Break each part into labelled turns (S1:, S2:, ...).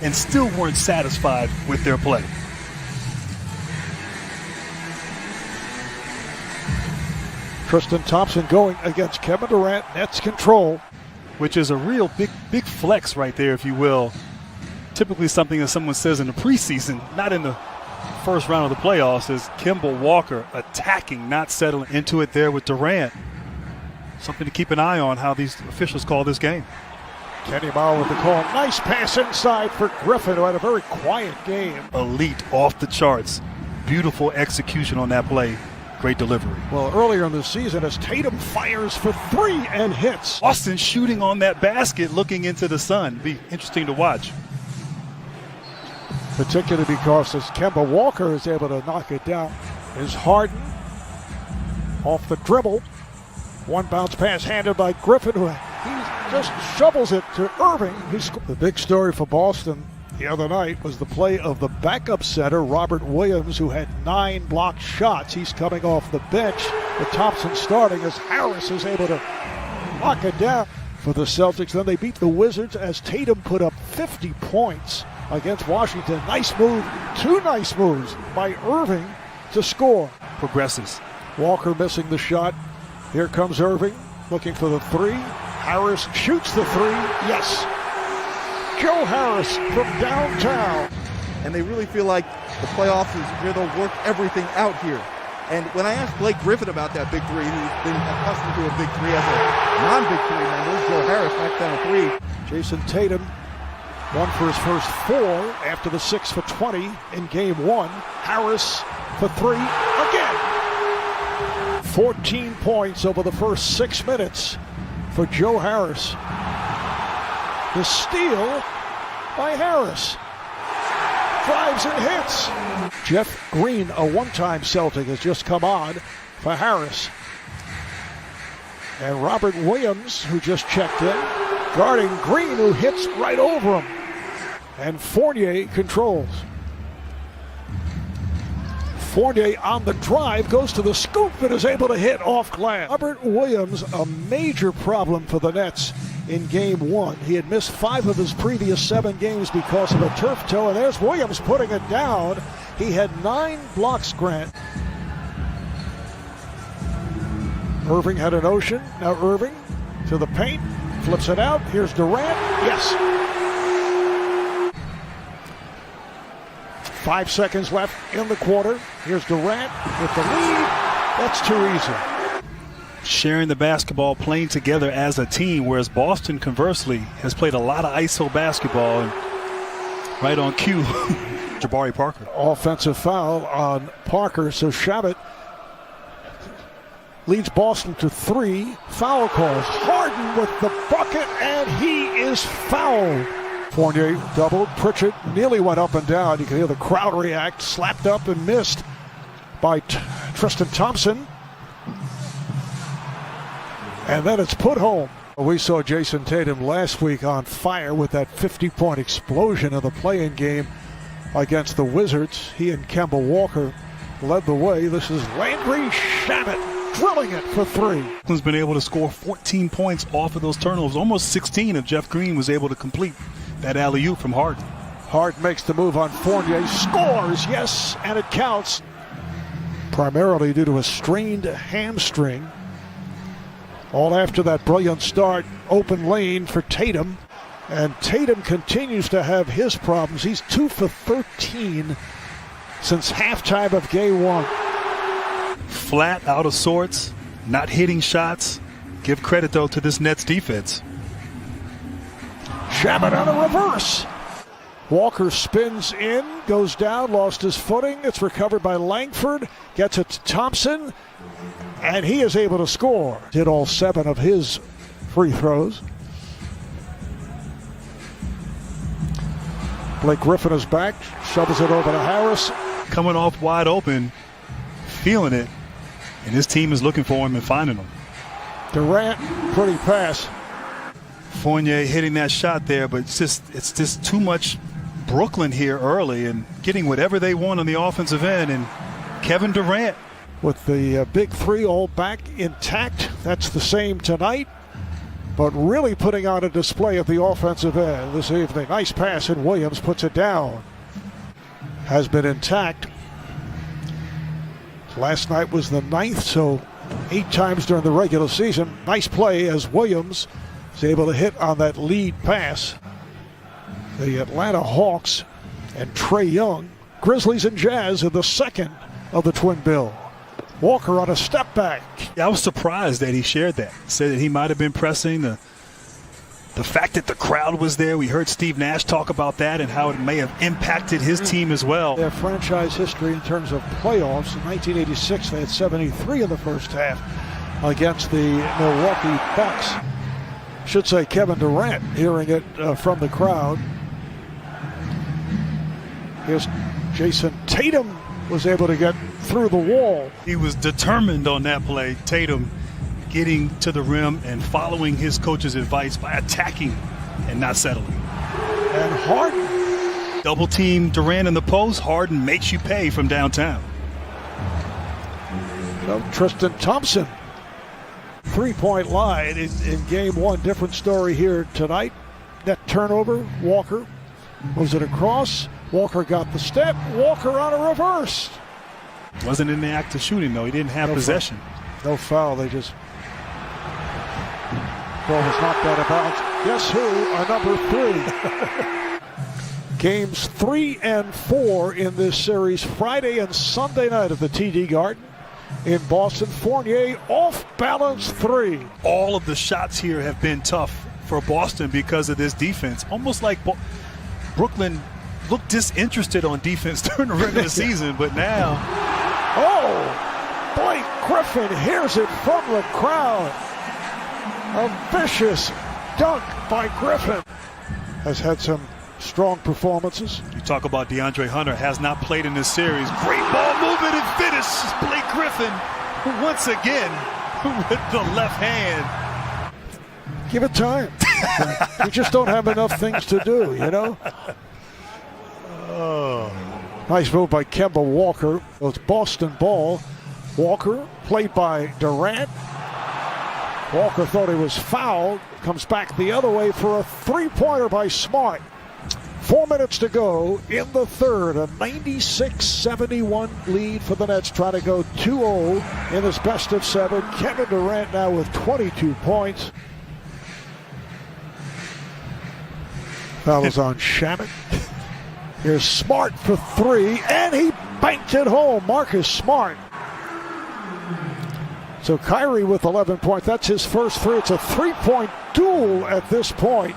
S1: and still weren't satisfied with their play.
S2: Tristan Thompson going against Kevin Durant, Nets control.
S1: Which is a real big flex right there, if you will. Typically something that someone says in the preseason, not in the first round of the playoffs, is Kemba Walker attacking, not settling into it there with Durant. Something to keep an eye on how these officials call this game.
S2: Kenny Mauer with the call. Nice pass inside for Griffin, who had a very quiet game.
S1: Elite, off the charts. Beautiful execution on that play. Great delivery.
S2: Well, earlier in the season, as Tatum fires for three and hits.
S1: Austin shooting on that basket, looking into the sun. Be interesting to watch.
S2: Particularly because as Kemba Walker is able to knock it down, is Harden off the dribble. One bounce pass handed by Griffin, who he just shovels it to Irving. The big story for Boston the other night was the play of the backup center, Robert Williams, who had 9 blocked shots. He's coming off the bench with Thompson starting as Harris is able to knock it down for the Celtics. Then they beat the Wizards as Tatum put up 50 points against Washington. Nice move, 2 nice moves by Irving to score.
S1: Progresses.
S2: Walker missing the shot. Here comes Irving looking for the 3. Harris shoots the 3. Yes. Joe Harris from downtown.
S3: And they really feel like the playoffs is where they'll work everything out here. And when I asked Blake Griffin about that big 3, who's been accustomed to a big 3 as a non-big 3 member, Joe Harris knocks down a 3.
S2: Jason Tatum, 1 for his first 4 after the 6 for 20 in game 1. Harris for 3 again. 14 points over the first 6 minutes for Joe Harris. The steal by Harris. Drives and hits. Jeff Green, a one-time Celtic, has just come on for Harris. And Robert Williams, who just checked in, guarding Green, who hits right over him. And Fournier controls. Fournier on the drive, goes to the scoop and is able to hit off glass. Robert Williams, a major problem for the Nets in game 1. He had missed 5 of his previous 7 games because of a turf toe, and there's Williams putting it down. He had 9 blocks, Grant. Irving had an ocean. Now Irving to the paint, flips it out. Here's Durant. Yes. 5 seconds left in the quarter. Here's Durant with the lead. That's too easy.
S1: Sharing the basketball, playing together as a team, whereas Boston, conversely, has played a lot of ISO basketball. And right on cue, Jabari Parker.
S2: Offensive foul on Parker, so Shabbat leads Boston to 3 foul calls. Harden with the bucket, and he is fouled. Fournier doubled. Pritchard nearly went up and down. You can hear the crowd react. Slapped up and missed by Tristan Thompson. And then it's put home. We saw Jason Tatum last week on fire with that 50-point explosion of the play-in game against the Wizards. He and Kemba Walker led the way. This is Landry Shamet drilling it for 3.
S1: He's been able to score 14 points off of those turnovers. Almost 16 if Jeff Green was able to complete that alley-oop from Harden.
S2: Harden makes the move on Fournier. Scores, yes, and it counts. Primarily due to a strained hamstring. All after that brilliant start, open lane for Tatum. And Tatum continues to have his problems. He's 2 for 13 since halftime of game 1.
S1: Flat, out of sorts, not hitting shots. Give credit, though, to this Nets defense.
S2: Shabbat on a reverse. Walker spins in, goes down, lost his footing. It's recovered by Langford. Gets it to Thompson. And he is able to score. Hit all 7 of his free throws. Blake Griffin is back, shovels it over to Harris.
S1: Coming off wide open, feeling it, and his team is looking for him and finding him.
S2: Durant, pretty pass.
S1: Fournier hitting that shot there, but it's just too much Brooklyn here early and getting whatever they want on the offensive end. And Kevin Durant,
S2: with the big 3 all back intact. That's the same tonight. but really putting on a display at the offensive end this evening. Nice pass, and Williams puts it down. Has been intact. Last night was the 9th, so 8 times during the regular season. Nice play as Williams is able to hit on that lead pass. The Atlanta Hawks and Trae Young, Grizzlies and Jazz in the second of the twin bill. Walker on a step back.
S1: Yeah, I was surprised that he shared that. Said that he might have been pressing. The fact that the crowd was there, we heard Steve Nash talk about that and how it may have impacted his team as well.
S2: Their franchise history in terms of playoffs. In 1986, they had 73 in the first half against the Milwaukee Bucks. Should say Kevin Durant hearing it from the crowd. Here's Jason Tatum was able to get through the wall.
S1: He was determined on that play. Tatum getting to the rim and following his coach's advice by attacking and not settling.
S2: And Harden.
S1: Double team Durant in the post. Harden makes you pay from downtown.
S2: So Tristan Thompson. 3-point line in game one. Different story here tonight. Net turnover. Walker moves it across. Walker got the step. Walker on a reverse.
S1: Wasn't in the act of shooting, though. He didn't have possession.
S2: No foul. They just... Ball was knocked out of bounds. Guess who? A number 3. Games 3 and 4 in this series. Friday and Sunday night at the TD Garden in Boston. Fournier off balance 3.
S1: All of the shots here have been tough for Boston because of this defense. Almost like Brooklyn looked disinterested on defense during the regular season, but now...
S2: Oh! Blake Griffin hears it from the crowd. A vicious dunk by Griffin. Has had some strong performances.
S1: You talk about DeAndre Hunter, has not played in this series. Great ball movement and finish. Blake Griffin once again with the left hand.
S2: Give it time. You just don't have enough things to do, you know?
S1: Oh.
S2: Nice move by Kemba Walker. It's Boston ball. Walker played by Durant. Walker thought he was fouled. Comes back the other way for a three-pointer by Smart. 4 minutes to go in the third. A 96-71 lead for the Nets, trying to go 2-0 in this best of 7. Kevin Durant now with 22 points. Foul is on Shamet. Here's Smart for 3, and he banked it home. Marcus Smart. So Kyrie with 11 points. That's his first 3. It's a 3-point duel at this point.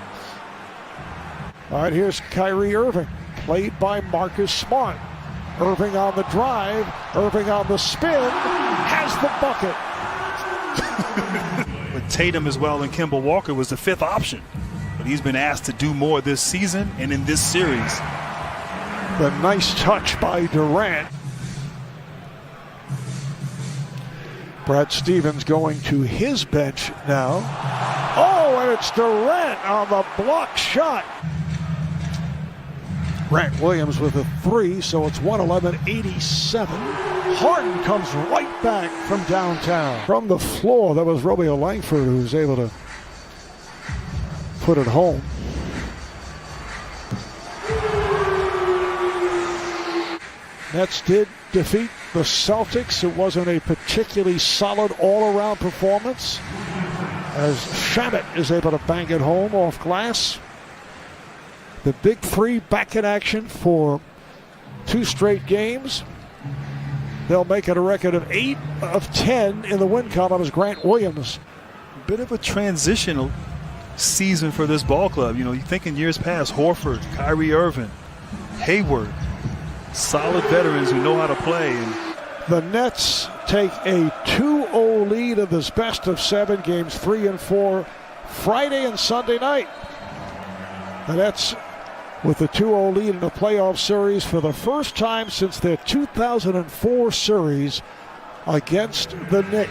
S2: All right, here's Kyrie Irving, played by Marcus Smart. Irving on the drive. Irving on the spin. Has the bucket.
S1: With Tatum as well, and Kemba Walker was the 5th option. But he's been asked to do more this season and in this series.
S2: The nice touch by Durant. Brad Stevens going to his bench now. Oh, and it's Durant on the block shot. Grant Williams with a 3, so it's 111-87. Harden comes right back from downtown. From the floor, that was Romeo Langford who was able to put it home. Nets did defeat the Celtics. It wasn't a particularly solid all-around performance, as Shamet is able to bang it home off glass. The big 3 back in action for 2 straight games. They'll make it a record of 8 of 10 in the win column as Grant Williams.
S1: Bit of a transitional season for this ball club. You know, you think in years past, Horford, Kyrie Irving, Hayward, solid veterans who know how to play. And
S2: the Nets take a 2-0 lead in this best of 7, games 3 and 4, Friday and Sunday night. The Nets with the 2-0 lead in the playoff series for the first time since their 2004 series against the Knicks.